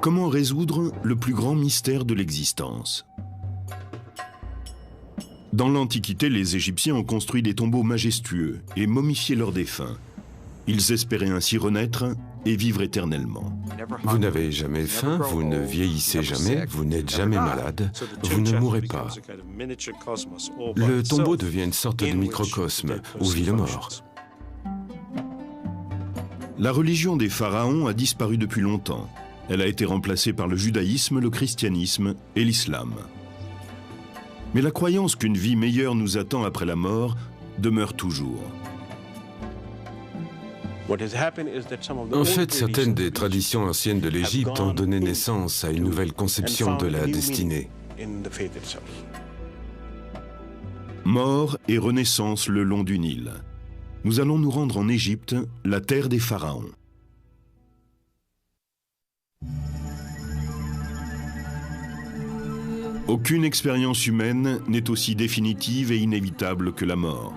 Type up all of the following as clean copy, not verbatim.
Comment résoudre le plus grand mystère de l'existence? Dans l'Antiquité, les Égyptiens ont construit des tombeaux majestueux et momifié leurs défunts. Ils espéraient ainsi renaître et vivre éternellement. Vous n'avez jamais faim, vous ne vieillissez jamais, vous n'êtes jamais malade, vous ne mourrez pas. Le tombeau devient une sorte de microcosme où vit le mort. La religion des pharaons a disparu depuis longtemps. Elle a été remplacée par le judaïsme, le christianisme et l'islam. Mais la croyance qu'une vie meilleure nous attend après la mort demeure toujours. En fait, certaines des traditions anciennes de l'Égypte ont donné naissance à une nouvelle conception de la destinée. Mort et renaissance le long du Nil. Nous allons nous rendre en Égypte, la terre des pharaons. Aucune expérience humaine n'est aussi définitive et inévitable que la mort.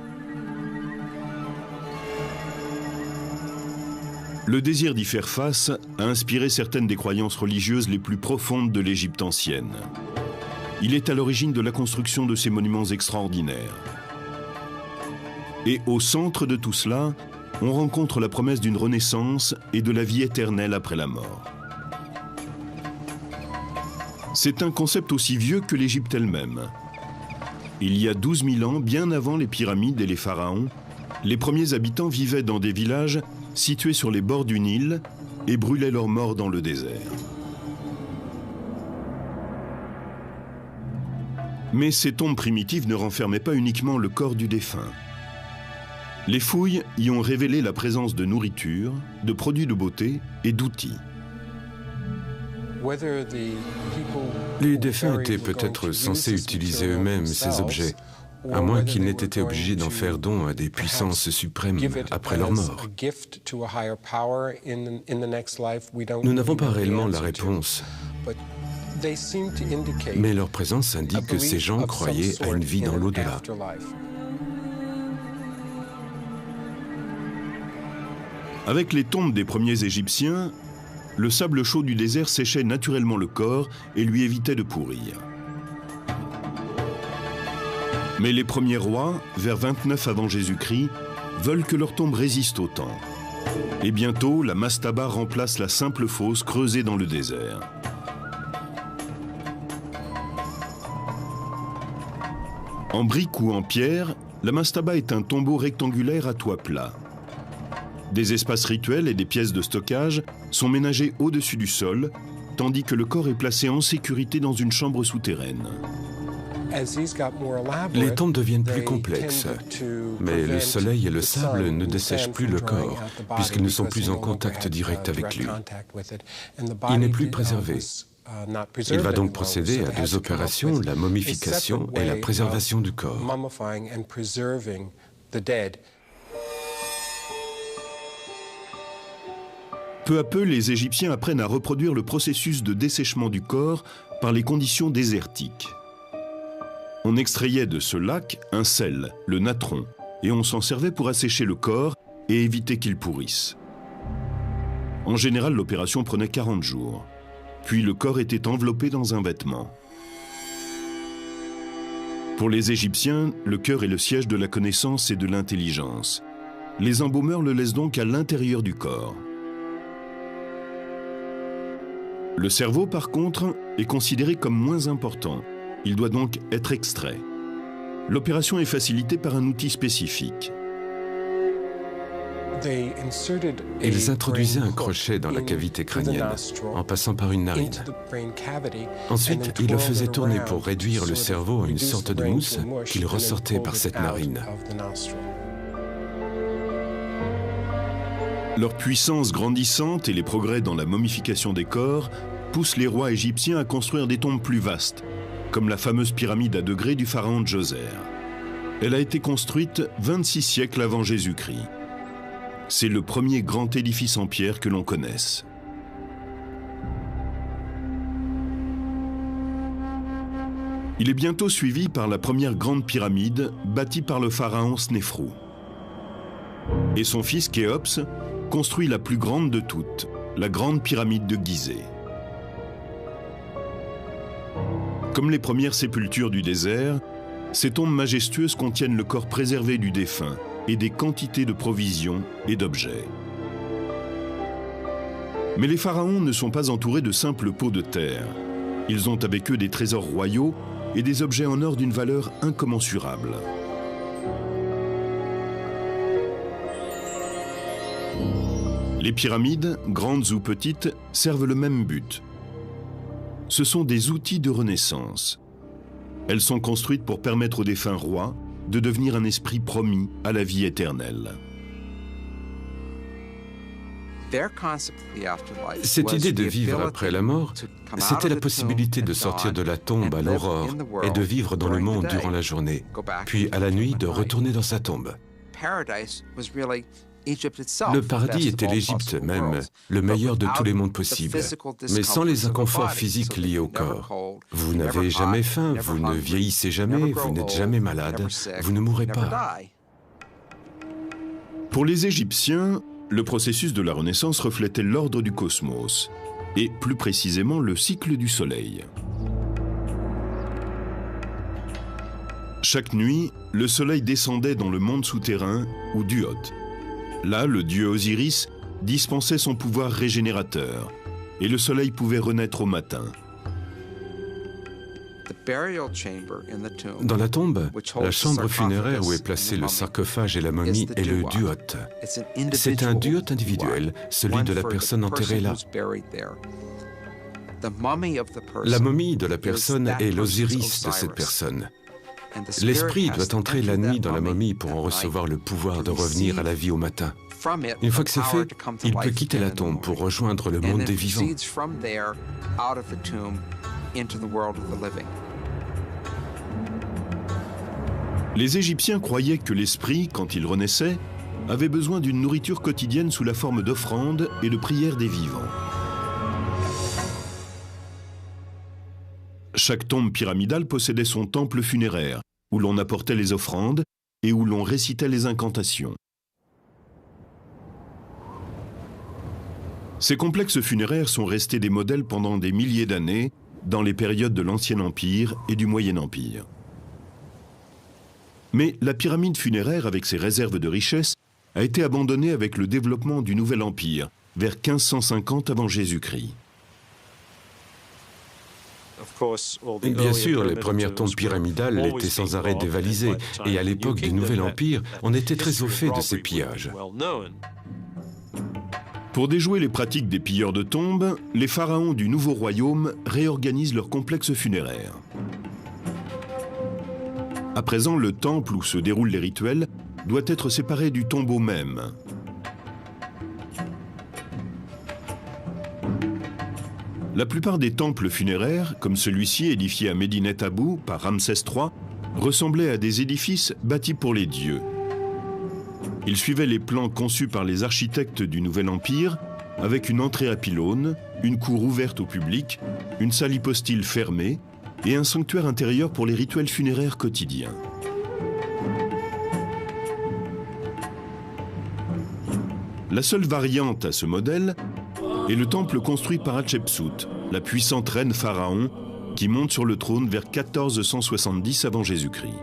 Le désir d'y faire face a inspiré certaines des croyances religieuses les plus profondes de l'Égypte ancienne. Il est à l'origine de la construction de ces monuments extraordinaires. Et au centre de tout cela, on rencontre la promesse d'une renaissance et de la vie éternelle après la mort. C'est un concept aussi vieux que l'Égypte elle-même. Il y a 12 000 ans, bien avant les pyramides et les pharaons, les premiers habitants vivaient dans des villages situés sur les bords du Nil et brûlaient leurs morts dans le désert. Mais ces tombes primitives ne renfermaient pas uniquement le corps du défunt. Les fouilles y ont révélé la présence de nourriture, de produits de beauté et d'outils. Les défunts étaient peut-être censés utiliser eux-mêmes ces objets, à moins qu'ils n'aient été obligés d'en faire don à des puissances suprêmes après leur mort. Nous n'avons pas réellement la réponse, mais leur présence indique que ces gens croyaient à une vie dans l'au-delà. Avec les tombes des premiers Égyptiens, le sable chaud du désert séchait naturellement le corps et lui évitait de pourrir. Mais les premiers rois, vers 29 avant Jésus-Christ, veulent que leur tombe résiste au temps. Et bientôt, la mastaba remplace la simple fosse creusée dans le désert. En brique ou en pierre, la mastaba est un tombeau rectangulaire à toit plat. Des espaces rituels et des pièces de stockage sont ménagés au-dessus du sol, tandis que le corps est placé en sécurité dans une chambre souterraine. Les tombes deviennent plus complexes, mais le soleil et le sable ne dessèchent plus le corps, puisqu'ils ne sont plus en contact direct avec lui. Il n'est plus préservé. Il va donc procéder à deux opérations, la momification et la préservation du corps. Peu à peu, les Égyptiens apprennent à reproduire le processus de dessèchement du corps par les conditions désertiques. On extrayait de ce lac un sel, le natron, et on s'en servait pour assécher le corps et éviter qu'il pourrisse. En général, l'opération prenait 40 jours. Puis le corps était enveloppé dans un vêtement. Pour les Égyptiens, le cœur est le siège de la connaissance et de l'intelligence. Les embaumeurs le laissent donc à l'intérieur du corps. Le cerveau, par contre, est considéré comme moins important. Il doit donc être extrait. L'opération est facilitée par un outil spécifique. Ils introduisaient un crochet dans la cavité crânienne, en passant par une narine. Ensuite, ils le faisaient tourner pour réduire le cerveau à une sorte de mousse qu'ils ressortaient par cette narine. Leur puissance grandissante et les progrès dans la momification des corps poussent les rois égyptiens à construire des tombes plus vastes, comme la fameuse pyramide à degrés du pharaon Djoser. Elle a été construite 26 siècles avant Jésus-Christ. C'est le premier grand édifice en pierre que l'on connaisse. Il est bientôt suivi par la première grande pyramide bâtie par le pharaon Snéfrou. Et son fils Khéops construit la plus grande de toutes, la grande pyramide de Gizeh. Comme les premières sépultures du désert, ces tombes majestueuses contiennent le corps préservé du défunt et des quantités de provisions et d'objets. Mais les pharaons ne sont pas entourés de simples pots de terre. Ils ont avec eux des trésors royaux et des objets en or d'une valeur incommensurable. Les pyramides, grandes ou petites, servent le même but. Ce sont des outils de renaissance. Elles sont construites pour permettre aux défunts rois de devenir un esprit promis à la vie éternelle. Cette idée de vivre après la mort, c'était la possibilité de sortir de la tombe à l'aurore et de vivre dans le monde durant la journée, puis à la nuit de retourner dans sa tombe. Le paradis était l'Égypte même, le meilleur de tous les mondes possibles, mais sans les inconforts physiques liés au corps. Vous n'avez jamais faim, vous ne vieillissez jamais, vous n'êtes jamais malade, vous ne mourrez pas. Pour les Égyptiens, le processus de la Renaissance reflétait l'ordre du cosmos, et plus précisément le cycle du Soleil. Chaque nuit, le Soleil descendait dans le monde souterrain, ou Duot. Là, le dieu Osiris dispensait son pouvoir régénérateur, et le soleil pouvait renaître au matin. Dans la tombe, la chambre funéraire où est placé le sarcophage et la momie est le duot. C'est un duot individuel, celui de la personne enterrée là. La momie de la personne est l'Osiris de cette personne. L'esprit doit entrer la nuit dans la momie pour en recevoir le pouvoir de revenir à la vie au matin. Une fois que c'est fait, il peut quitter la tombe pour rejoindre le monde des vivants. Les Égyptiens croyaient que l'esprit, quand il renaissait, avait besoin d'une nourriture quotidienne sous la forme d'offrandes et de prières des vivants. Chaque tombe pyramidale possédait son temple funéraire, où l'on apportait les offrandes et où l'on récitait les incantations. Ces complexes funéraires sont restés des modèles pendant des milliers d'années dans les périodes de l'Ancien Empire et du Moyen Empire. Mais la pyramide funéraire, avec ses réserves de richesses, a été abandonnée avec le développement du Nouvel Empire, vers 1550 avant Jésus-Christ. Bien sûr, les premières tombes pyramidales étaient sans arrêt dévalisées, et à l'époque du Nouvel Empire, on était très au fait de ces pillages. Pour déjouer les pratiques des pilleurs de tombes, les pharaons du Nouveau Royaume réorganisent leurs complexes funéraires. À présent, le temple où se déroulent les rituels doit être séparé du tombeau même. La plupart des temples funéraires, comme celui-ci édifié à Médinet Abou par Ramsès III, ressemblaient à des édifices bâtis pour les dieux. Ils suivaient les plans conçus par les architectes du Nouvel Empire, avec une entrée à pylônes, une cour ouverte au public, une salle hypostyle fermée et un sanctuaire intérieur pour les rituels funéraires quotidiens. La seule variante à ce modèle est le temple construit par Hatshepsut, la puissante reine pharaon qui monte sur le trône vers 1470 avant Jésus-Christ.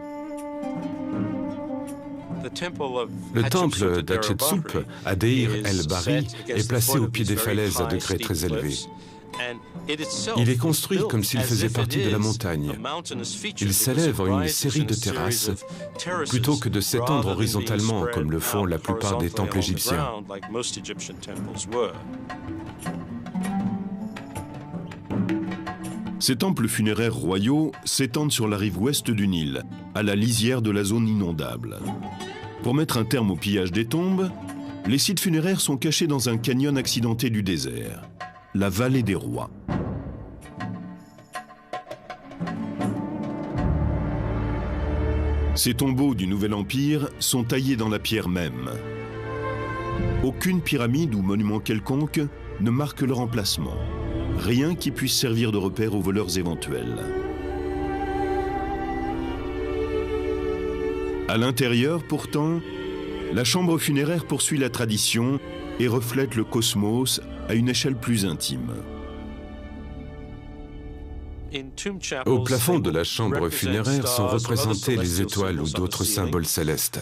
Le temple d'Hatshepsut, à Deir el-Bahri, est placé au pied des falaises à degrés très élevés. Il est construit comme s'il faisait partie de la montagne. Il s'élève en une série de terrasses, plutôt que de s'étendre horizontalement comme le font la plupart des temples égyptiens. Ces temples funéraires royaux s'étendent sur la rive ouest du Nil, à la lisière de la zone inondable. Pour mettre un terme au pillage des tombes, les sites funéraires sont cachés dans un canyon accidenté du désert, la vallée des rois. Ces tombeaux du Nouvel Empire sont taillés dans la pierre même. Aucune pyramide ou monument quelconque ne marque leur emplacement. Rien qui puisse servir de repère aux voleurs éventuels. À l'intérieur, pourtant, la chambre funéraire poursuit la tradition et reflète le cosmos à une échelle plus intime. Au plafond de la chambre funéraire sont représentées les étoiles ou d'autres symboles célestes.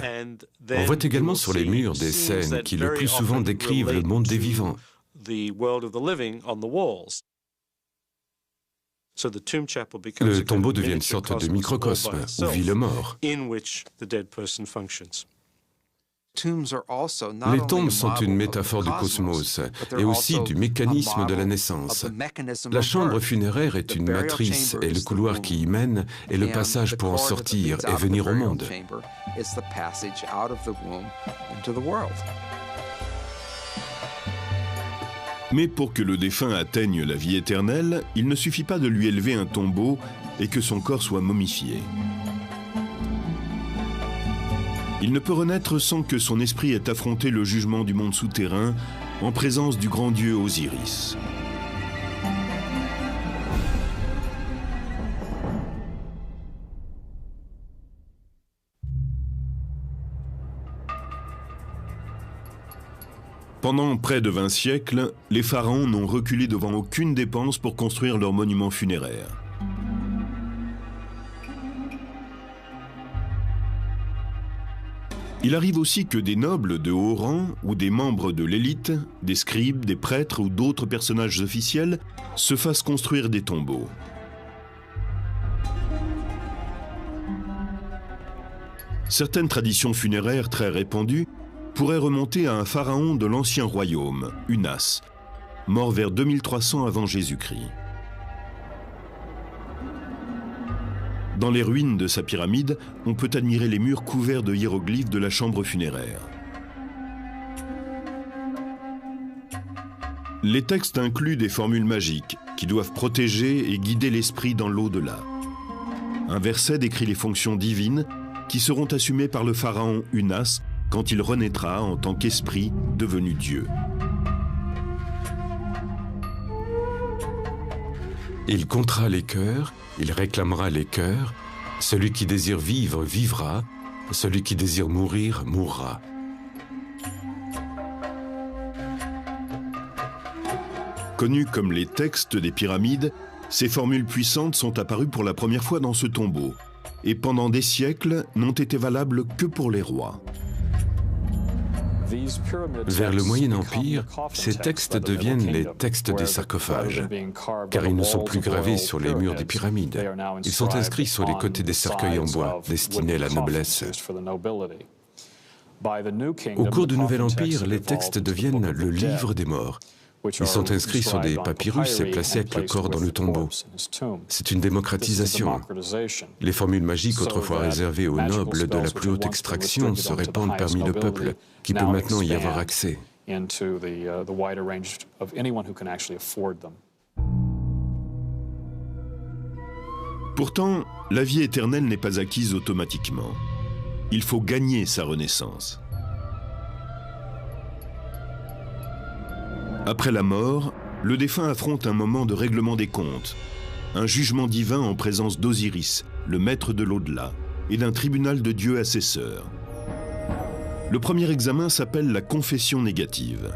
On voit également sur les murs des scènes qui le plus souvent décrivent le monde des vivants. Le tombeau devient une sorte de microcosme où vit le mort. Les tombes sont une métaphore du cosmos et aussi du mécanisme de la naissance. La chambre funéraire est une matrice et le couloir qui y mène est le passage pour en sortir et venir au monde. Mais pour que le défunt atteigne la vie éternelle, il ne suffit pas de lui élever un tombeau et que son corps soit momifié. Il ne peut renaître sans que son esprit ait affronté le jugement du monde souterrain en présence du grand dieu Osiris. Pendant près de 20 siècles, les pharaons n'ont reculé devant aucune dépense pour construire leur monument funéraire. Il arrive aussi que des nobles de haut rang ou des membres de l'élite, des scribes, des prêtres ou d'autres personnages officiels se fassent construire des tombeaux. Certaines traditions funéraires très répandues pourraient remonter à un pharaon de l'ancien royaume, Unas, mort vers 2300 avant Jésus-Christ. Dans les ruines de sa pyramide, on peut admirer les murs couverts de hiéroglyphes de la chambre funéraire. Les textes incluent des formules magiques qui doivent protéger et guider l'esprit dans l'au-delà. Un verset décrit les fonctions divines qui seront assumées par le pharaon Unas quand il renaîtra en tant qu'esprit devenu Dieu. Il comptera les cœurs, il réclamera les cœurs. Celui qui désire vivre, vivra. Celui qui désire mourir, mourra. Connus comme les textes des pyramides, ces formules puissantes sont apparues pour la première fois dans ce tombeau et pendant des siècles n'ont été valables que pour les rois. Vers le Moyen Empire, ces textes deviennent les textes des sarcophages, car ils ne sont plus gravés sur les murs des pyramides. Ils sont inscrits sur les côtés des cercueils en bois, destinés à la noblesse. Au cours du Nouvel Empire, les textes deviennent le livre des morts. Ils sont inscrits sur des papyrus et placés avec le corps dans le tombeau. C'est une démocratisation. Les formules magiques autrefois réservées aux nobles de la plus haute extraction se répandent parmi le peuple, qui peut maintenant y avoir accès. Pourtant, la vie éternelle n'est pas acquise automatiquement. Il faut gagner sa renaissance. Après la mort, le défunt affronte un moment de règlement des comptes, un jugement divin en présence d'Osiris, le maître de l'au-delà, et d'un tribunal de Dieu assesseur. Le premier examen s'appelle la confession négative.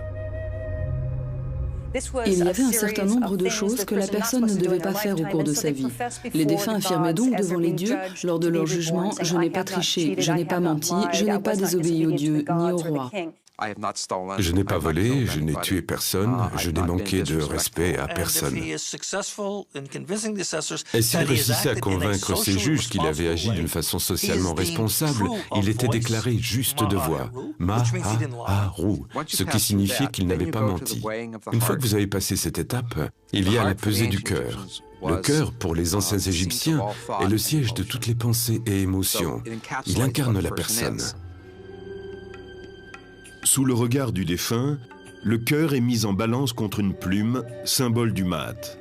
Il y avait un certain nombre de choses que la personne ne devait pas faire au cours de sa vie. Les défunts affirmaient donc devant les dieux, lors de leur jugement, « Je n'ai pas triché, je n'ai pas menti, je n'ai pas désobéi aux dieux ni au roi. » Je n'ai pas volé, je n'ai tué personne, je n'ai manqué de respect à personne. Et s'il réussissait à convaincre ses juges qu'il avait agi d'une façon socialement responsable, il était déclaré juste de voix, Ma'aharu, ce qui signifiait qu'il n'avait pas menti. Une fois que vous avez passé cette étape, il y a la pesée du cœur. Le cœur, pour les anciens Égyptiens, est le siège de toutes les pensées et émotions. Il incarne la personne. Sous le regard du défunt, le cœur est mis en balance contre une plume, symbole du Ma'at.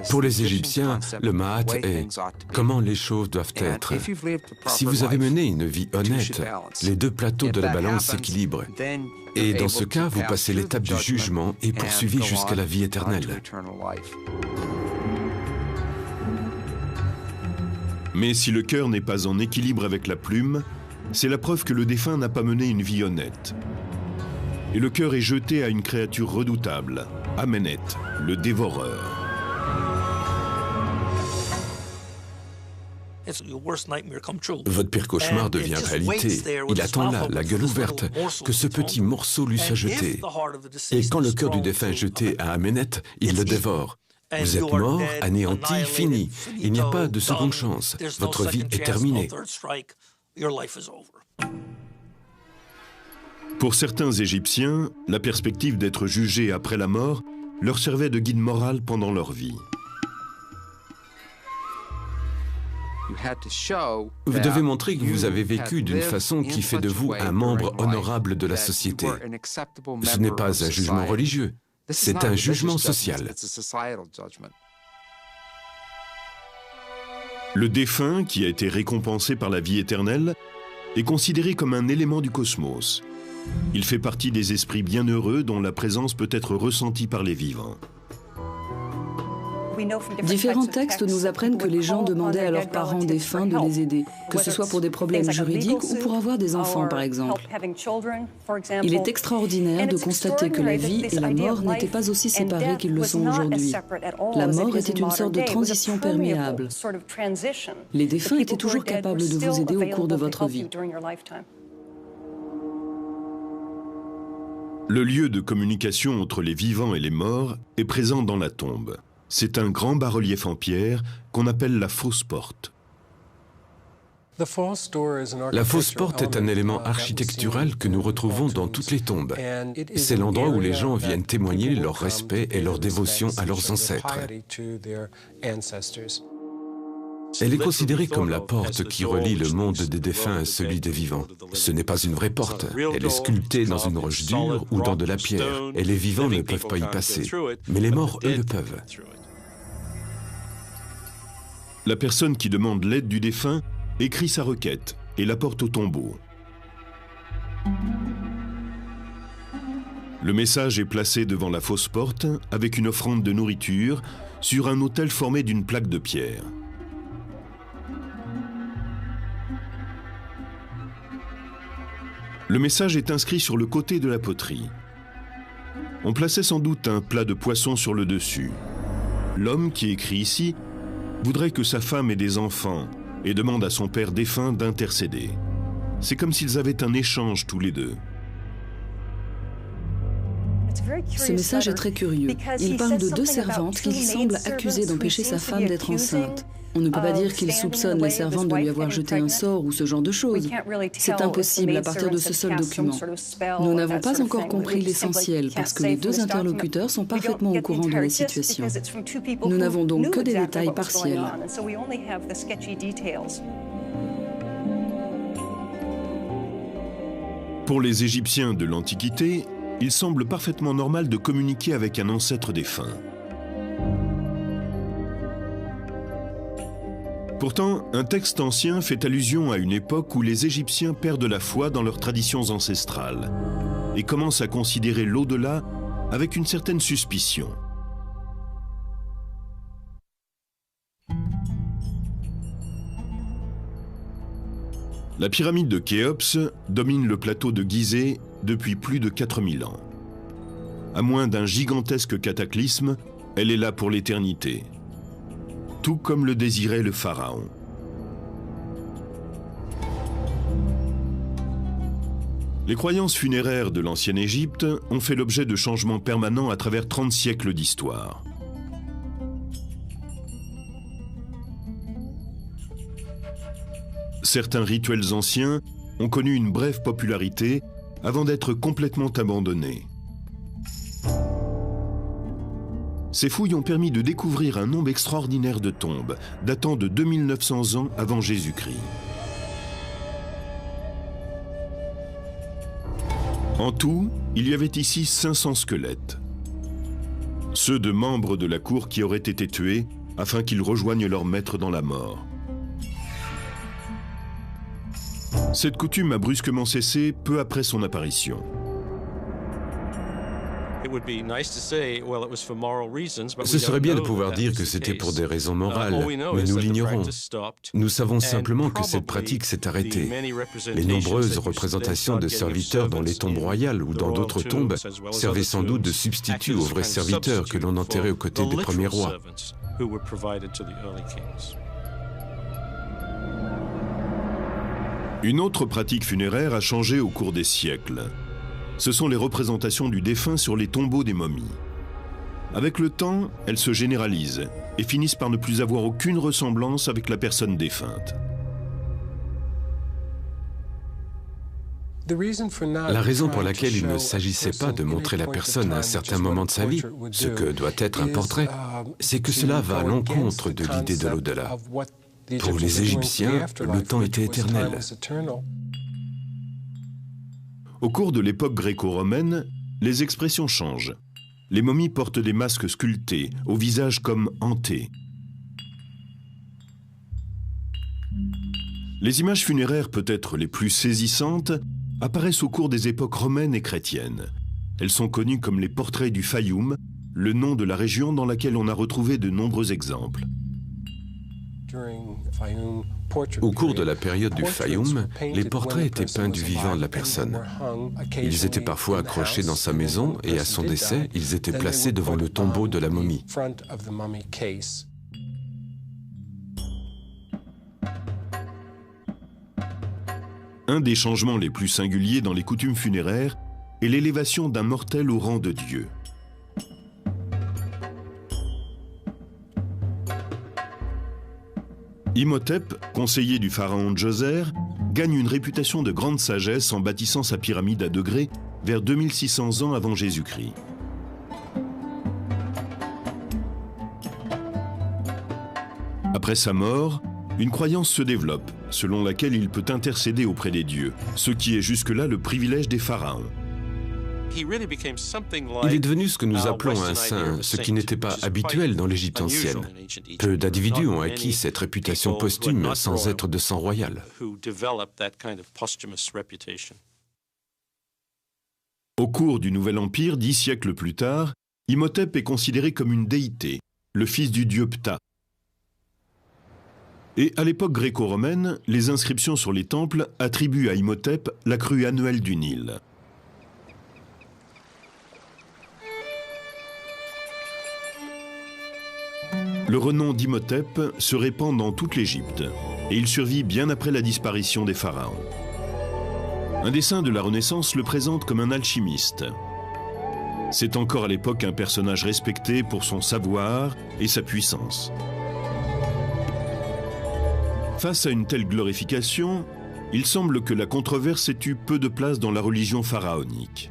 Pour les Égyptiens, le Ma'at est comment les choses doivent être. Si vous avez mené une vie honnête, les deux plateaux de la balance s'équilibrent. Et dans ce cas, vous passez l'étape du jugement et poursuivez jusqu'à la vie éternelle. Mais si le cœur n'est pas en équilibre avec la plume, c'est la preuve que le défunt n'a pas mené une vie honnête. Et le cœur est jeté à une créature redoutable, Amenet, le dévoreur. Votre pire cauchemar devient réalité. Il attend là, la gueule ouverte, que ce petit morceau lui soit jeté. Et quand le cœur du défunt est jeté à Amenet, il le dévore. Vous êtes mort, anéanti, fini. Il n'y a pas de seconde chance. Votre vie est terminée. Pour certains Égyptiens, la perspective d'être jugés après la mort leur servait de guide moral pendant leur vie. Vous devez montrer que vous avez vécu d'une façon qui fait de vous un membre honorable de la société. Ce n'est pas un jugement religieux, c'est un jugement social. Le défunt, qui a été récompensé par la vie éternelle, est considéré comme un élément du cosmos. Il fait partie des esprits bienheureux dont la présence peut être ressentie par les vivants. Différents textes nous apprennent que les gens demandaient à leurs parents défunts de les aider, que ce soit pour des problèmes juridiques ou pour avoir des enfants, par exemple. Il est extraordinaire de constater que la vie et la mort n'étaient pas aussi séparées qu'ils le sont aujourd'hui. La mort était une sorte de transition perméable. Les défunts étaient toujours capables de vous aider au cours de votre vie. Le lieu de communication entre les vivants et les morts est présent dans la tombe. C'est un grand bas-relief en pierre qu'on appelle la fausse porte. La fausse porte est un élément architectural que nous retrouvons dans toutes les tombes. C'est l'endroit où les gens viennent témoigner leur respect et leur dévotion à leurs ancêtres. Elle est considérée comme la porte qui relie le monde des défunts à celui des vivants. Ce n'est pas une vraie porte. Elle est sculptée dans une roche dure ou dans de la pierre, et les vivants ne peuvent pas y passer. Mais les morts, eux, le peuvent. La personne qui demande l'aide du défunt écrit sa requête et la porte au tombeau. Le message est placé devant la fausse porte avec une offrande de nourriture sur un autel formé d'une plaque de pierre. Le message est inscrit sur le côté de la poterie. On plaçait sans doute un plat de poisson sur le dessus. L'homme qui écrit ici voudrait que sa femme ait des enfants et demande à son père défunt d'intercéder. C'est comme s'ils avaient un échange tous les deux. Ce message est très curieux. Il parle de deux servantes qu'il semble accuser d'empêcher sa femme d'être enceinte. On ne peut pas dire qu'il soupçonne les servantes de lui avoir jeté un sort ou ce genre de choses. C'est impossible à partir de ce seul document. Nous n'avons pas encore compris l'essentiel parce que les deux interlocuteurs sont parfaitement au courant de la situation. Nous n'avons donc que des détails partiels. Pour les Égyptiens de l'Antiquité, il semble parfaitement normal de communiquer avec un ancêtre défunt. Pourtant, un texte ancien fait allusion à une époque où les Égyptiens perdent la foi dans leurs traditions ancestrales et commencent à considérer l'au-delà avec une certaine suspicion. La pyramide de Khéops domine le plateau de Gizeh depuis plus de 4000 ans. À moins d'un gigantesque cataclysme, elle est là pour l'éternité. Tout comme le désirait le pharaon. Les croyances funéraires de l'ancienne Égypte ont fait l'objet de changements permanents à travers 30 siècles d'histoire. Certains rituels anciens ont connu une brève popularité avant d'être complètement abandonnés. Ces fouilles ont permis de découvrir un nombre extraordinaire de tombes, datant de 2900 ans avant Jésus-Christ. En tout, il y avait ici 500 squelettes. Ceux de membres de la cour qui auraient été tués afin qu'ils rejoignent leur maître dans la mort. Cette coutume a brusquement cessé peu après son apparition. Ce serait bien de pouvoir dire que c'était pour des raisons morales, mais nous l'ignorons. Nous savons simplement que cette pratique s'est arrêtée. Les nombreuses représentations de serviteurs dans les tombes royales ou dans d'autres tombes servaient sans doute de substitut aux vrais serviteurs que l'on enterrait aux côtés des premiers rois. Une autre pratique funéraire a changé au cours des siècles. Ce sont les représentations du défunt sur les tombeaux des momies. Avec le temps, elles se généralisent et finissent par ne plus avoir aucune ressemblance avec la personne défunte. La raison pour laquelle il ne s'agissait pas de montrer la personne à un certain moment de sa vie, ce que doit être un portrait, c'est que cela va à l'encontre de l'idée de l'au-delà. Pour les Égyptiens, le temps était éternel. Au cours de l'époque gréco-romaine, les expressions changent. Les momies portent des masques sculptés, au visage comme hantés. Les images funéraires peut-être les plus saisissantes apparaissent au cours des époques romaines et chrétiennes. Elles sont connues comme les portraits du Fayoum, le nom de la région dans laquelle on a retrouvé de nombreux exemples. Au cours de la période du Fayoum, les portraits étaient peints du vivant de la personne. Ils étaient parfois accrochés dans sa maison et à son décès, ils étaient placés devant le tombeau de la momie. Un des changements les plus singuliers dans les coutumes funéraires est l'élévation d'un mortel au rang de Dieu. Imhotep, conseiller du pharaon Djoser, gagne une réputation de grande sagesse en bâtissant sa pyramide à degrés vers 2600 ans avant Jésus-Christ. Après sa mort, une croyance se développe, selon laquelle il peut intercéder auprès des dieux, ce qui est jusque-là le privilège des pharaons. Il est devenu ce que nous appelons un saint, ce qui n'était pas habituel dans l'Égypte ancienne. Peu d'individus ont acquis cette réputation posthume sans être de sang royal. Au cours du Nouvel Empire, 10 siècles plus tard, Imhotep est considéré comme une déité, le fils du dieu Ptah. Et à l'époque gréco-romaine, les inscriptions sur les temples attribuent à Imhotep la crue annuelle du Nil. Le renom d'Imhotep se répand dans toute l'Égypte et il survit bien après la disparition des pharaons. Un dessin de la Renaissance le présente comme un alchimiste. C'est encore à l'époque un personnage respecté pour son savoir et sa puissance. Face à une telle glorification, il semble que la controverse ait eu peu de place dans la religion pharaonique.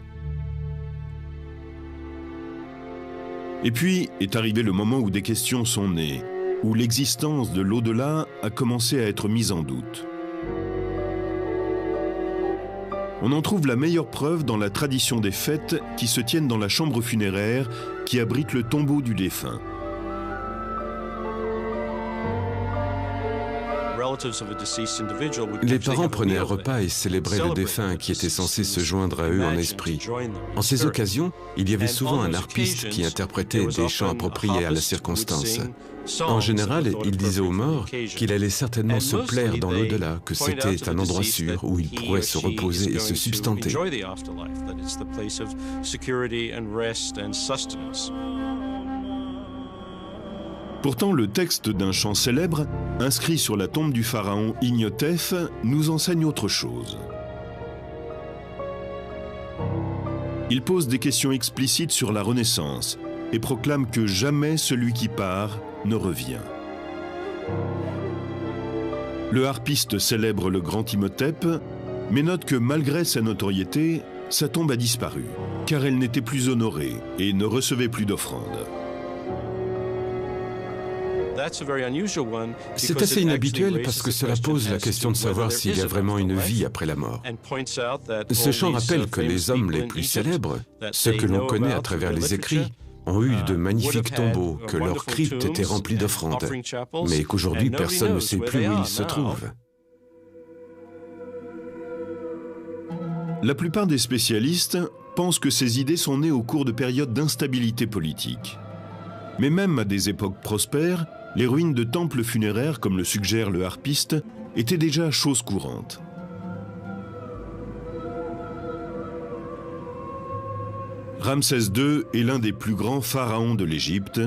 Et puis est arrivé le moment où des questions sont nées, où l'existence de l'au-delà a commencé à être mise en doute. On en trouve la meilleure preuve dans la tradition des fêtes qui se tiennent dans la chambre funéraire qui abrite le tombeau du défunt. Les parents prenaient un repas et célébraient le défunt qui était censé se joindre à eux en esprit. En ces occasions, il y avait souvent un harpiste qui interprétait des chants appropriés à la circonstance. En général, il disait aux morts qu'il allait certainement se plaire dans l'au-delà, que c'était un endroit sûr où il pourrait se reposer et se substanter. Pourtant, le texte d'un chant célèbre, inscrit sur la tombe du pharaon Ignotef, nous enseigne autre chose. Il pose des questions explicites sur la Renaissance et proclame que jamais celui qui part ne revient. Le harpiste célèbre le grand Imhotep, mais note que malgré sa notoriété, sa tombe a disparu, car elle n'était plus honorée et ne recevait plus d'offrandes. C'est assez inhabituel parce que cela pose la question de savoir s'il y a vraiment une vie après la mort. Ce chant rappelle que les hommes les plus célèbres, ceux que l'on connaît à travers les écrits, ont eu de magnifiques tombeaux, que leurs cryptes étaient remplies d'offrandes, mais qu'aujourd'hui personne ne sait plus où ils se trouvent. La plupart des spécialistes pense que ces idées sont nées au cours de périodes d'instabilité politique. Mais même à des époques prospères, les ruines de temples funéraires, comme le suggère le harpiste, étaient déjà chose courante. Ramsès II est l'un des plus grands pharaons de l'Égypte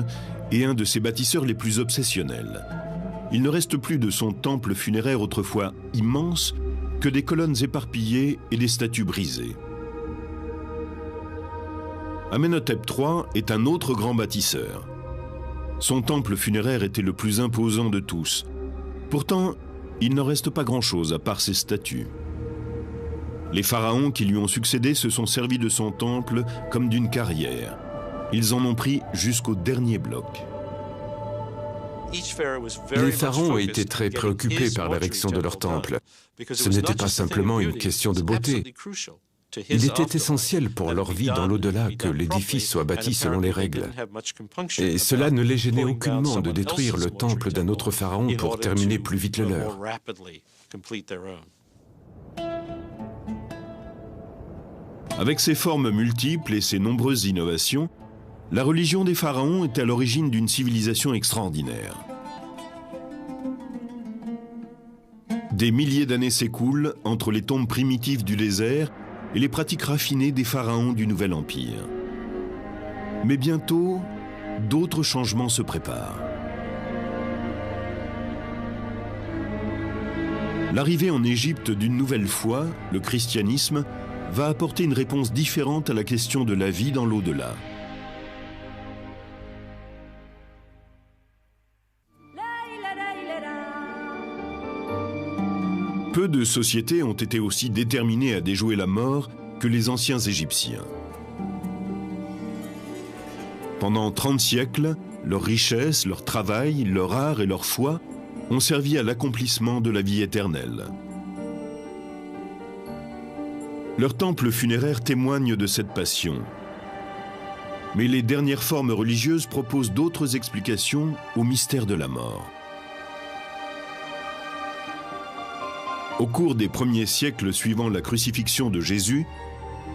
et un de ses bâtisseurs les plus obsessionnels. Il ne reste plus de son temple funéraire autrefois immense que des colonnes éparpillées et des statues brisées. Amenhotep III est un autre grand bâtisseur. Son temple funéraire était le plus imposant de tous. Pourtant, il n'en reste pas grand-chose à part ses statues. Les pharaons qui lui ont succédé se sont servis de son temple comme d'une carrière. Ils en ont pris jusqu'au dernier bloc. Les pharaons étaient très préoccupés par l'érection de leur temple. Ce n'était pas simplement une question de beauté. Il était essentiel pour leur vie dans l'au-delà que l'édifice soit bâti selon les règles. Et cela ne les gênait aucunement de détruire le temple d'un autre pharaon pour terminer plus vite le leur. Avec ses formes multiples et ses nombreuses innovations, la religion des pharaons est à l'origine d'une civilisation extraordinaire. Des milliers d'années s'écoulent entre les tombes primitives du désert et les pratiques raffinées des pharaons du Nouvel Empire. Mais bientôt, d'autres changements se préparent. L'arrivée en Égypte d'une nouvelle foi, le christianisme, va apporter une réponse différente à la question de la vie dans l'au-delà. Peu de sociétés ont été aussi déterminées à déjouer la mort que les anciens Égyptiens. Pendant 30 siècles, leur richesse, leur travail, leur art et leur foi ont servi à l'accomplissement de la vie éternelle. Leurs temples funéraires témoignent de cette passion. Mais les dernières formes religieuses proposent d'autres explications au mystère de la mort. Au cours des premiers siècles suivant la crucifixion de Jésus,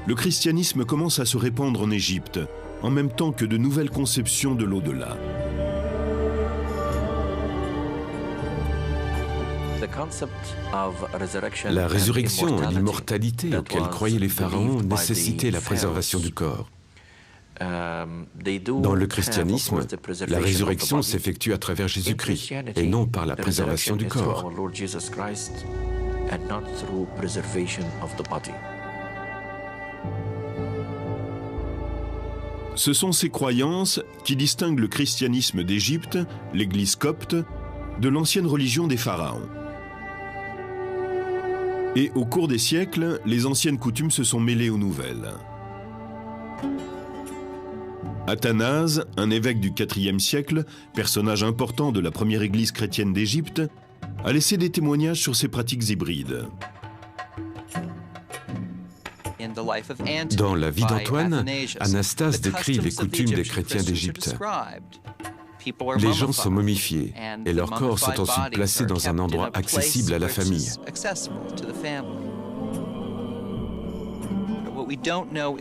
le christianisme commence à se répandre en Égypte, en même temps que de nouvelles conceptions de l'au-delà. La résurrection et l'immortalité auxquelles croyaient les pharaons nécessitaient la préservation du corps. Dans le christianisme, la résurrection s'effectue à travers Jésus-Christ et non par la préservation du corps. Ce sont ces croyances qui distinguent le christianisme d'Égypte, l'Église copte, de l'ancienne religion des pharaons. Et au cours des siècles, les anciennes coutumes se sont mêlées aux nouvelles. Athanase, un évêque du IVe siècle, personnage important de la première église chrétienne d'Égypte, a laissé des témoignages sur ces pratiques hybrides. Dans la vie d'Antoine, Anastase décrit les coutumes des chrétiens d'Égypte. Les gens sont momifiés et leurs corps sont ensuite placés dans un endroit accessible à la famille.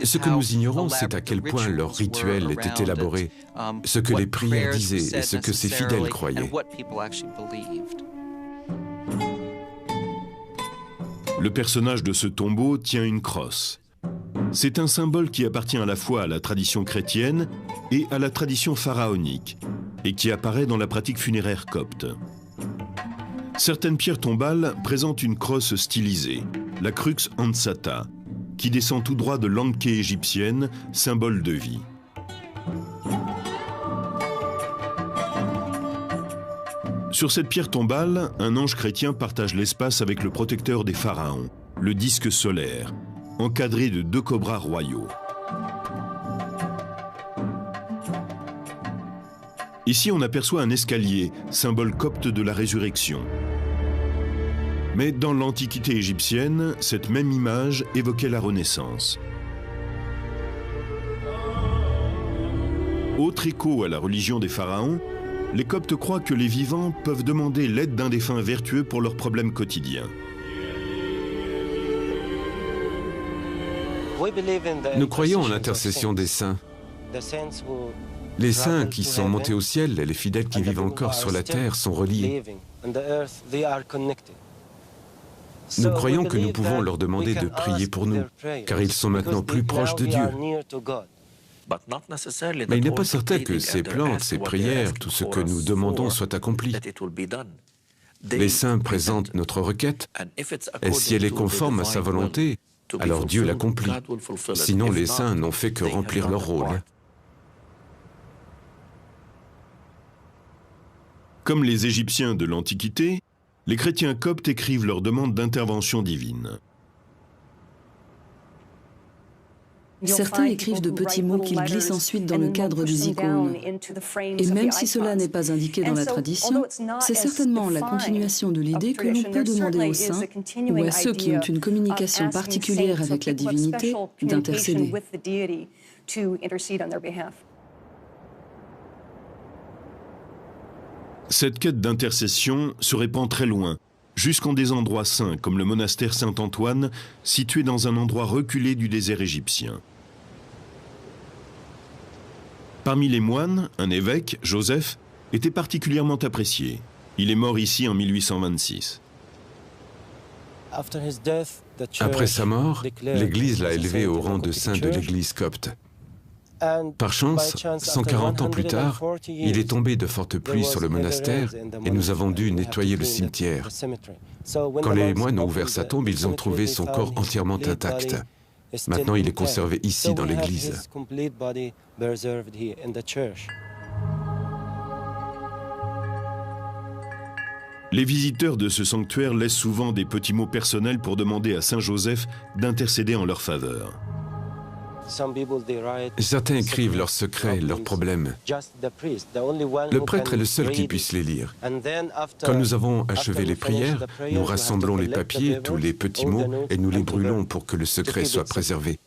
Ce que nous ignorons, c'est à quel point leur rituel était élaboré, ce que les prières disaient et ce que ces fidèles croyaient. Le personnage de ce tombeau tient une crosse. C'est un symbole qui appartient à la fois à la tradition chrétienne et à la tradition pharaonique, et qui apparaît dans la pratique funéraire copte. Certaines pierres tombales présentent une crosse stylisée, la crux ansata, qui descend tout droit de l'anké égyptienne, symbole de vie. Sur cette pierre tombale, un ange chrétien partage l'espace avec le protecteur des pharaons, le disque solaire, encadré de 2 cobras royaux. Ici, on aperçoit un escalier, symbole copte de la résurrection. Mais dans l'Antiquité égyptienne, cette même image évoquait la Renaissance. Autre écho à la religion des pharaons, les Coptes croient que les vivants peuvent demander l'aide d'un défunt vertueux pour leurs problèmes quotidiens. Nous croyons en l'intercession des saints. Les saints qui sont montés au ciel et les fidèles qui vivent encore sur la terre sont reliés. Nous croyons que nous pouvons leur demander de prier pour nous, car ils sont maintenant plus proches de Dieu. Mais il n'est pas certain que ces plantes, ces prières, tout ce que nous demandons soit accompli. Les saints présentent notre requête, et si elle est conforme à sa volonté, alors Dieu l'accomplit. Sinon, les saints n'ont fait que remplir leur rôle. Comme les Égyptiens de l'Antiquité, les chrétiens coptes écrivent leurs demandes d'intervention divine. Certains écrivent de petits mots qu'ils glissent ensuite dans le cadre des icônes. Et même si cela n'est pas indiqué dans la tradition, c'est certainement la continuation de l'idée que l'on peut demander aux saints ou à ceux qui ont une communication particulière avec la divinité d'intercéder. Cette quête d'intercession se répand très loin, jusqu'en des endroits saints comme le monastère Saint-Antoine, situé dans un endroit reculé du désert égyptien. Parmi les moines, un évêque, Joseph, était particulièrement apprécié. Il est mort ici en 1826. Après sa mort, l'Église l'a élevé au rang de saint de l'Église copte. Par chance, 140 ans plus tard, il est tombé de fortes pluies sur le monastère et nous avons dû nettoyer le cimetière. Quand les moines ont ouvert sa tombe, ils ont trouvé son corps entièrement intact. Maintenant, il est conservé ici dans l'église. Les visiteurs de ce sanctuaire laissent souvent des petits mots personnels pour demander à Saint Joseph d'intercéder en leur faveur. Certains écrivent leurs secrets, leurs problèmes. Le prêtre est le seul qui puisse les lire. Quand nous avons achevé les prières, nous rassemblons les papiers, tous les petits mots, et nous les brûlons pour que le secret soit préservé.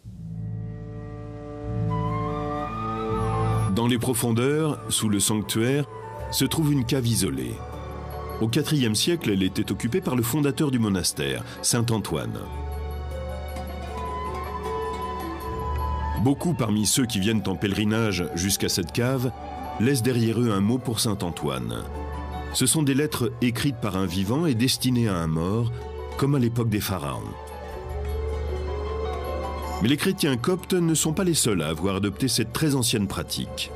Dans les profondeurs, sous le sanctuaire, se trouve une cave isolée. Au IVe siècle, elle était occupée par le fondateur du monastère, Saint Antoine. Beaucoup parmi ceux qui viennent en pèlerinage jusqu'à cette cave laissent derrière eux un mot pour Saint Antoine. Ce sont des lettres écrites par un vivant et destinées à un mort, comme à l'époque des pharaons. Mais les chrétiens coptes ne sont pas les seuls à avoir adopté cette très ancienne pratique.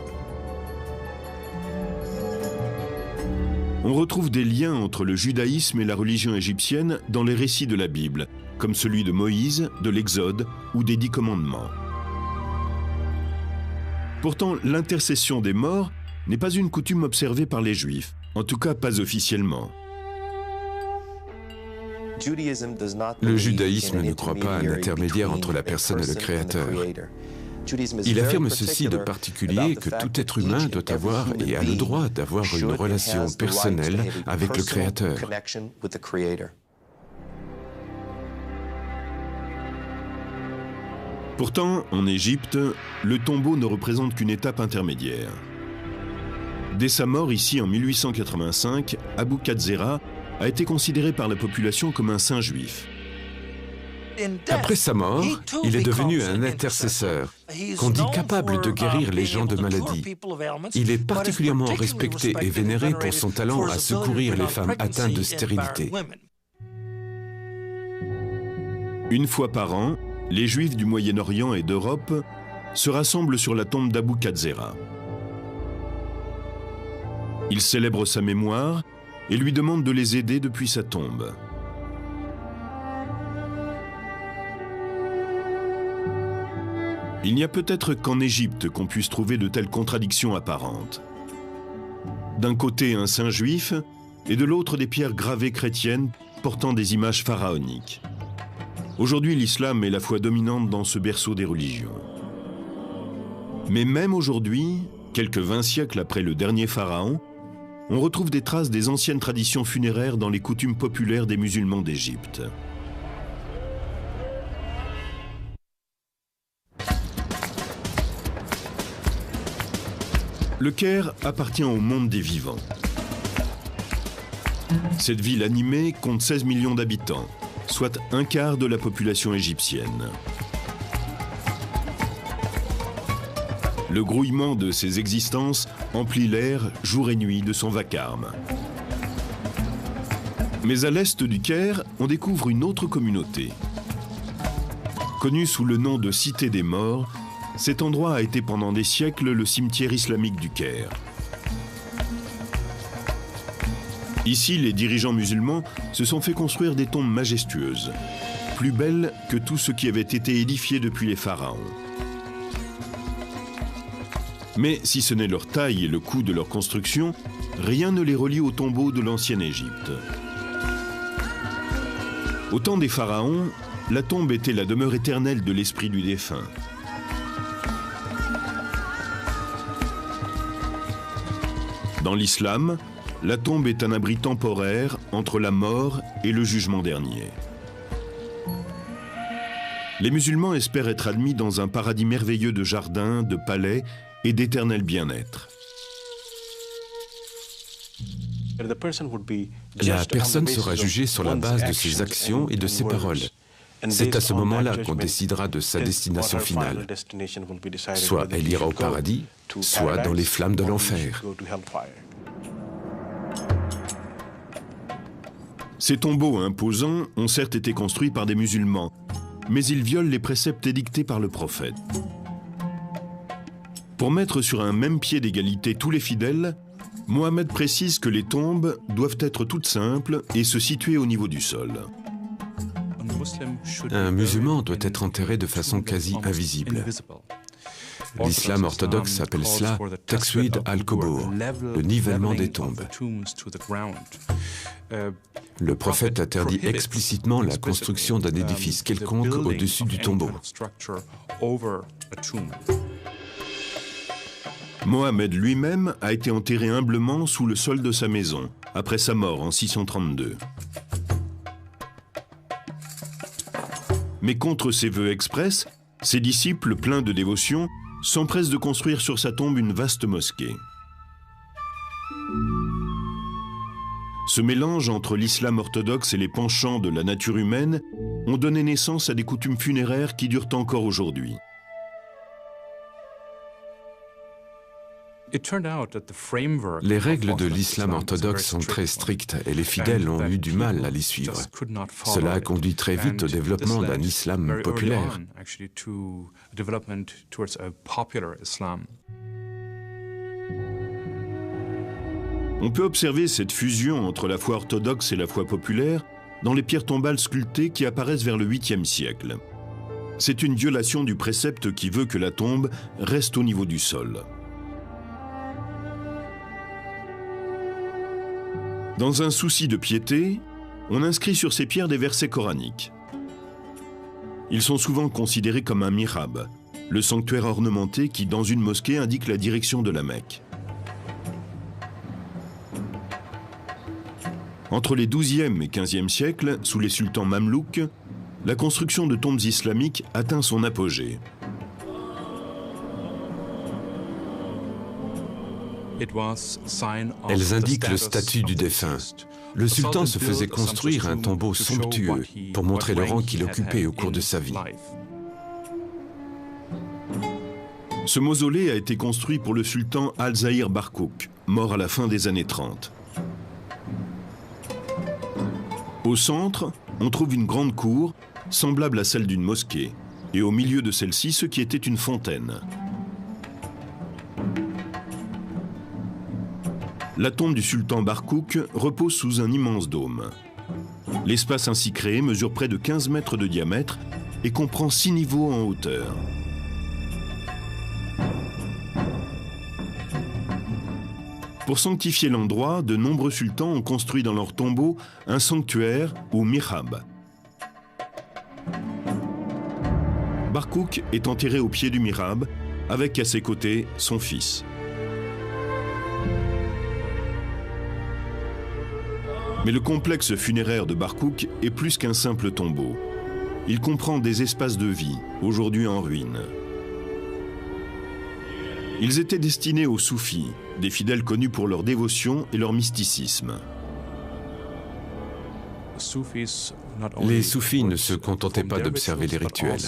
On retrouve des liens entre le judaïsme et la religion égyptienne dans les récits de la Bible, comme celui de Moïse, de l'Exode ou des 10 commandements. Pourtant, l'intercession des morts n'est pas une coutume observée par les Juifs, en tout cas pas officiellement. Le judaïsme ne croit pas à un intermédiaire entre la personne et le Créateur. Il affirme ceci de particulier que tout être humain doit avoir et a le droit d'avoir une relation personnelle avec le Créateur. Pourtant, en Égypte, le tombeau ne représente qu'une étape intermédiaire. Dès sa mort ici en 1885, Abou Katzera a été considéré par la population comme un saint juif. Après sa mort, il est devenu un intercesseur, qu'on dit capable de guérir les gens de maladies. Il est particulièrement respecté et vénéré pour son talent à secourir les femmes atteintes de stérilité. Une fois par an, les Juifs du Moyen-Orient et d'Europe se rassemblent sur la tombe d'Abou Katzera. Ils célèbrent sa mémoire et lui demandent de les aider depuis sa tombe. Il n'y a peut-être qu'en Égypte qu'on puisse trouver de telles contradictions apparentes. D'un côté un saint juif et de l'autre des pierres gravées chrétiennes portant des images pharaoniques. Aujourd'hui, l'islam est la foi dominante dans ce berceau des religions. Mais même aujourd'hui, quelques 20 siècles après le dernier pharaon, on retrouve des traces des anciennes traditions funéraires dans les coutumes populaires des musulmans d'Égypte. Le Caire appartient au monde des vivants. Cette ville animée compte 16 millions d'habitants, soit un quart de la population égyptienne. Le grouillement de ces existences emplit l'air jour et nuit de son vacarme. Mais à l'est du Caire, on découvre une autre communauté. Connue sous le nom de Cité des Morts, cet endroit a été pendant des siècles le cimetière islamique du Caire. Ici, les dirigeants musulmans se sont fait construire des tombes majestueuses, plus belles que tout ce qui avait été édifié depuis les pharaons. Mais si ce n'est leur taille et le coût de leur construction, rien ne les relie aux tombeaux de l'ancienne Égypte. Au temps des pharaons, la tombe était la demeure éternelle de l'esprit du défunt. Dans l'islam, la tombe est un abri temporaire entre la mort et le jugement dernier. Les musulmans espèrent être admis dans un paradis merveilleux de jardins, de palais et d'éternel bien-être. La personne sera jugée sur la base de ses actions et de ses paroles. C'est à ce moment-là qu'on décidera de sa destination finale. Soit elle ira au paradis, soit dans les flammes de l'enfer. Ces tombeaux imposants ont certes été construits par des musulmans, mais ils violent les préceptes édictés par le prophète. Pour mettre sur un même pied d'égalité tous les fidèles, Mohammed précise que les tombes doivent être toutes simples et se situer au niveau du sol. Un musulman doit être enterré de façon quasi invisible. L'islam orthodoxe appelle cela « Takswid al-Qubur », le nivellement des tombes. Le prophète interdit explicitement la construction d'un édifice quelconque au-dessus du tombeau. Mohammed lui-même a été enterré humblement sous le sol de sa maison, après sa mort en 632. Mais contre ses vœux express, ses disciples, pleins de dévotion, s'empressent de construire sur sa tombe une vaste mosquée. Ce mélange entre l'islam orthodoxe et les penchants de la nature humaine ont donné naissance à des coutumes funéraires qui durent encore aujourd'hui. Les règles de l'islam orthodoxe sont très strictes et les fidèles ont eu du mal à les suivre. Cela a conduit très vite au développement d'un islam populaire. On peut observer cette fusion entre la foi orthodoxe et la foi populaire dans les pierres tombales sculptées qui apparaissent vers le 8e siècle. C'est une violation du précepte qui veut que la tombe reste au niveau du sol. Dans un souci de piété, on inscrit sur ces pierres des versets coraniques. Ils sont souvent considérés comme un mihrab, le sanctuaire ornementé qui, dans une mosquée, indique la direction de la Mecque. Entre les XIIe et XVe siècles, sous les sultans mamelouks, la construction de tombes islamiques atteint son apogée. Elles indiquent le statut du défunt. Le sultan se faisait construire un tombeau somptueux pour montrer le rang qu'il occupait au cours de sa vie. Ce mausolée a été construit pour le sultan Al-Zahir Barkouk, mort à la fin des années 30. Au centre, on trouve une grande cour, semblable à celle d'une mosquée, et au milieu de celle-ci, ce qui était une fontaine. La tombe du sultan Barkouk repose sous un immense dôme. L'espace ainsi créé mesure près de 15 mètres de diamètre et comprend 6 niveaux en hauteur. Pour sanctifier l'endroit, de nombreux sultans ont construit dans leur tombeau un sanctuaire ou mihrab. Barkouk est enterré au pied du mihrab, avec à ses côtés son fils. Mais le complexe funéraire de Barkouk est plus qu'un simple tombeau. Il comprend des espaces de vie, aujourd'hui en ruine. Ils étaient destinés aux soufis, des fidèles connus pour leur dévotion et leur mysticisme. Les soufis ne se contentaient pas d'observer les rituels.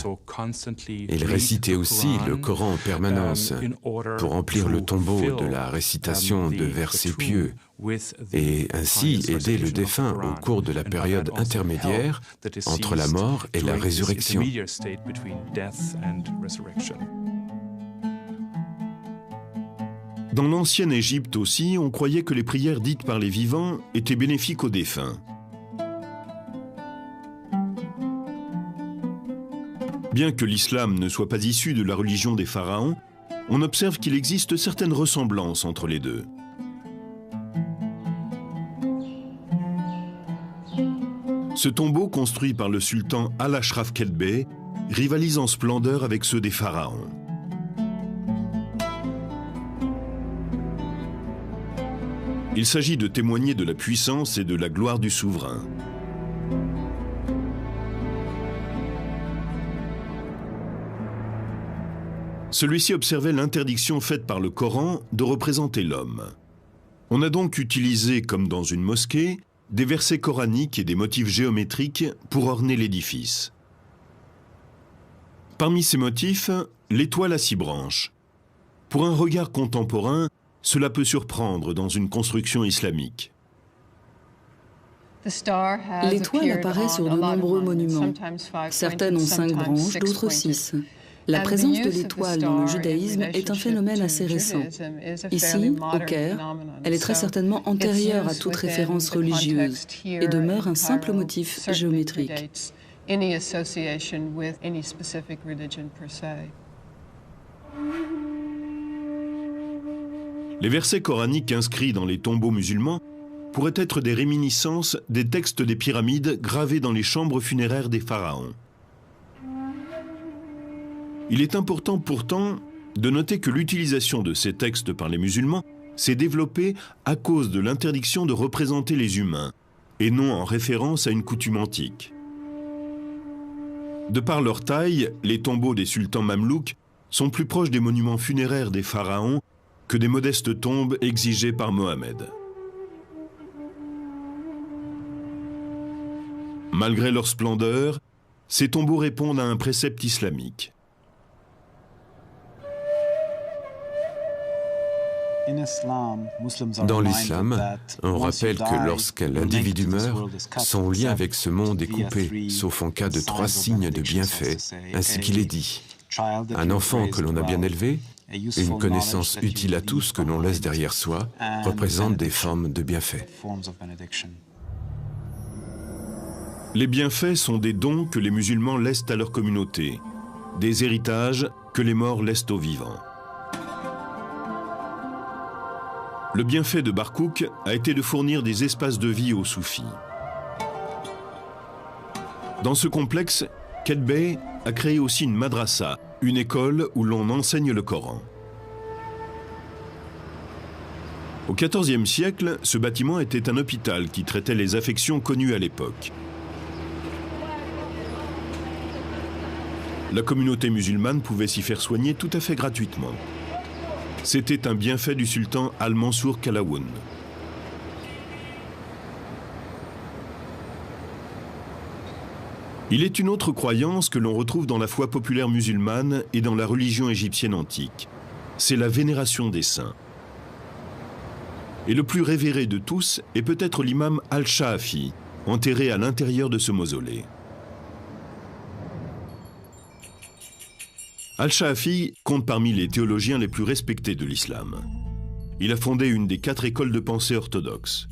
Ils récitaient aussi le Coran en permanence pour remplir le tombeau de la récitation de versets pieux et ainsi aider le défunt au cours de la période intermédiaire entre la mort et la résurrection. Dans l'ancienne Égypte aussi, on croyait que les prières dites par les vivants étaient bénéfiques aux défunts. Bien que l'islam ne soit pas issu de la religion des pharaons, on observe qu'il existe certaines ressemblances entre les deux. Ce tombeau, construit par le sultan Al-Ashraf Kedbeh, rivalise en splendeur avec ceux des pharaons. Il s'agit de témoigner de la puissance et de la gloire du souverain. Celui-ci observait l'interdiction faite par le Coran de représenter l'homme. On a donc utilisé, comme dans une mosquée, des versets coraniques et des motifs géométriques pour orner l'édifice. Parmi ces motifs, l'étoile à 6 branches. Pour un regard contemporain, cela peut surprendre dans une construction islamique. L'étoile apparaît sur de nombreux monuments. Certaines ont 5 branches, d'autres 6. La présence de l'étoile dans le judaïsme est un phénomène assez récent. Ici, au Caire, elle est très certainement antérieure à toute référence religieuse et demeure un simple motif géométrique. Les versets coraniques inscrits dans les tombeaux musulmans pourraient être des réminiscences des textes des pyramides gravés dans les chambres funéraires des pharaons. Il est important pourtant de noter que l'utilisation de ces textes par les musulmans s'est développée à cause de l'interdiction de représenter les humains, et non en référence à une coutume antique. De par leur taille, les tombeaux des sultans mamelouks sont plus proches des monuments funéraires des pharaons que des modestes tombes exigées par Mohammed. Malgré leur splendeur, ces tombeaux répondent à un précepte islamique. Dans l'islam, on rappelle que lorsqu'un individu meurt, son lien avec ce monde est coupé, sauf en cas de 3 signes de bienfait, ainsi qu'il est dit. Un enfant que l'on a bien élevé, une connaissance utile à tous que l'on laisse derrière soi, représente des formes de bienfaits. Les bienfaits sont des dons que les musulmans laissent à leur communauté, des héritages que les morts laissent aux vivants. Le bienfait de Barkouk a été de fournir des espaces de vie aux soufis. Dans ce complexe, Kedbeh a créé aussi une madrasa, une école où l'on enseigne le Coran. Au XIVe siècle, ce bâtiment était un hôpital qui traitait les affections connues à l'époque. La communauté musulmane pouvait s'y faire soigner tout à fait gratuitement. C'était un bienfait du sultan Al-Mansour Qalawun. Il est une autre croyance que l'on retrouve dans la foi populaire musulmane et dans la religion égyptienne antique. C'est la vénération des saints. Et le plus révéré de tous est peut-être l'imam Al-Shaafi, enterré à l'intérieur de ce mausolée. Al-Shaafi compte parmi les théologiens les plus respectés de l'islam. Il a fondé une des 4 écoles de pensée orthodoxes.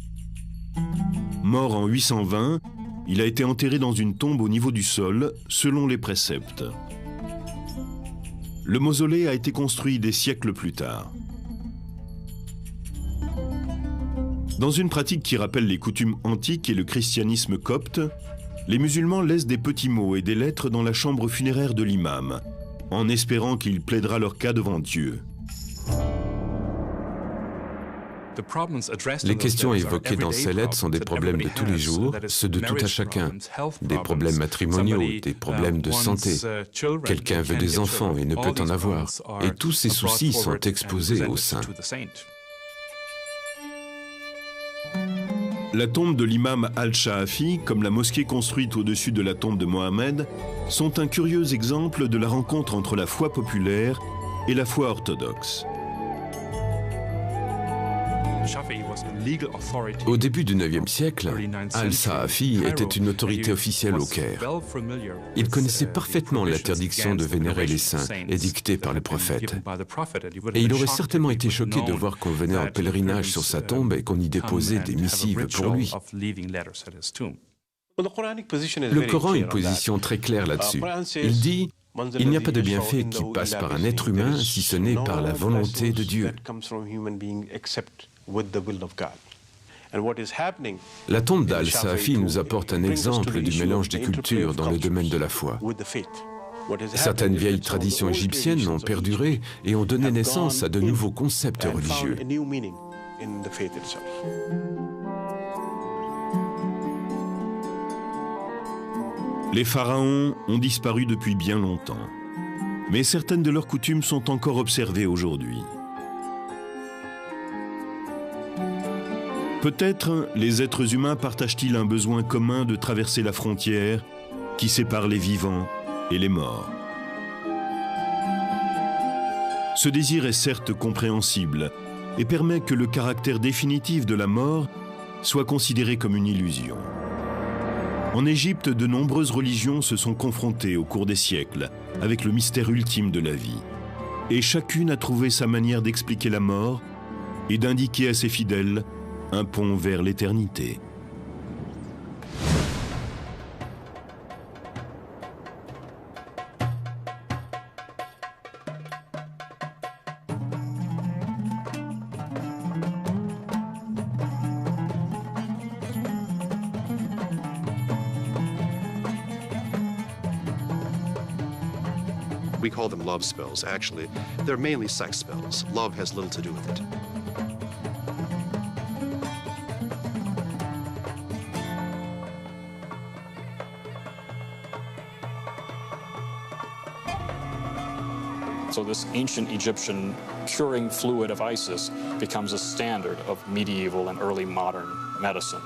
Mort en 820, il a été enterré dans une tombe au niveau du sol, selon les préceptes. Le mausolée a été construit des siècles plus tard. Dans une pratique qui rappelle les coutumes antiques et le christianisme copte, les musulmans laissent des petits mots et des lettres dans la chambre funéraire de l'imam, en espérant qu'il plaidera leur cas devant Dieu. Les questions évoquées dans ces lettres sont des problèmes de tous les jours, ceux de tout à chacun. Des problèmes matrimoniaux, des problèmes de santé. Quelqu'un veut des enfants et ne peut en avoir. Et tous ces soucis sont exposés aux saints. La tombe de l'imam Al-Shaafi, comme la mosquée construite au-dessus de la tombe de Mohammed, sont un curieux exemple de la rencontre entre la foi populaire et la foi orthodoxe. Au début du IXe siècle, Al-Shaafi était une autorité officielle au Caire. Il connaissait parfaitement l'interdiction de vénérer les saints édictée par le prophète. Et il aurait certainement été choqué de voir qu'on venait en pèlerinage sur sa tombe et qu'on y déposait des missives pour lui. Le Coran a une position très claire là-dessus. Il dit « Il n'y a pas de bienfait qui passe par un être humain si ce n'est par la volonté de Dieu ». La tombe d'Al-Shaafi nous apporte un exemple du mélange des cultures dans le domaine de la foi. Certaines vieilles traditions égyptiennes ont perduré et ont donné naissance à de nouveaux concepts religieux. Les pharaons ont disparu depuis bien longtemps, mais certaines de leurs coutumes sont encore observées aujourd'hui. Peut-être les êtres humains partagent-ils un besoin commun de traverser la frontière qui sépare les vivants et les morts. Ce désir est certes compréhensible et permet que le caractère définitif de la mort soit considéré comme une illusion. En Égypte, de nombreuses religions se sont confrontées au cours des siècles avec le mystère ultime de la vie. Et chacune a trouvé sa manière d'expliquer la mort et d'indiquer à ses fidèles un pont vers l'éternité. We call them love spells. Actually, they're mainly sex spells. Love has little to do with it. So this ancient Egyptian curing fluid of Isis becomes a standard of medieval and early modern medicine.